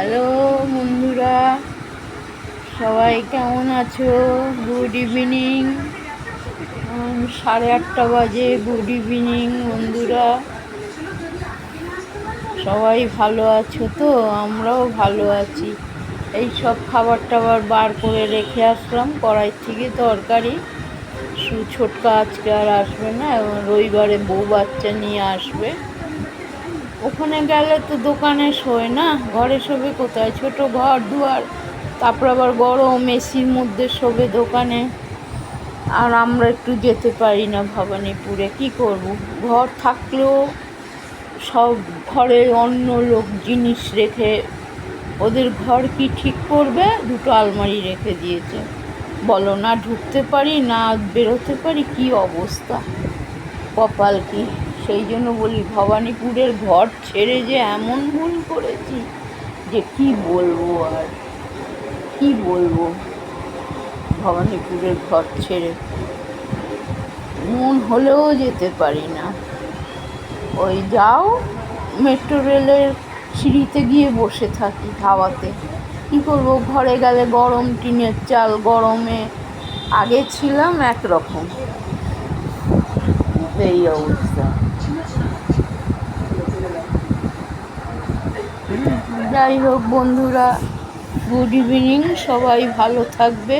Hello বন্ধুরা, সবাই কেমন আছো? Good evening. 8:30 বাজে। গুড ইভিনিং বন্ধুরা, সবাই ভালো আছো তো? আমরাও ভালো আছি। এই সব খাবার টাবার বার করে রেখে আসলাম কড়াই থেকে তরকারি। ছোটকা আজকে আর আসবে না, রবিবারে বউ বাচ্চা নিয়ে আসবে। ওখানে গেলে তো দোকানে শোয় না, ঘরে শোবে কোথায়? ছোট ঘর দুয়ার, তারপর আবার গরম এসির মধ্যে শোবে দোকানে। আর আমরা একটু যেতে পারি না ভবানীপুরে, কি করব? ঘর থাকলেও সব ঘরে অন্য লোক জিনিস রেখে, ওদের ঘর কি ঠিক করবে? দুটো আলমারি রেখে দিয়েছে। বলো, না ঢুকতে পারি না বেরোতে পারি, কি অবস্থা, কপাল কি! সেই জন্য বলি, ভবানীপুরের ঘর ছেড়ে যে এমন ভুল করেছি যে কি বলবো আর কি বলবো। ভবানীপুরের ঘর ছেড়ে মন হলেও যেতে পারি না। ওই যাও, মেট্রো রেলের সিঁড়িতে গিয়ে বসে থাকি হাওয়াতে। কি করবো, ঘরে গেলে গরম টিনের চাল, গরমে আগে ছিলাম একরকম, এই অবস্থা। যাই হোক বন্ধুরা, গুড ইভিনিং, সবাই ভালো থাকবে।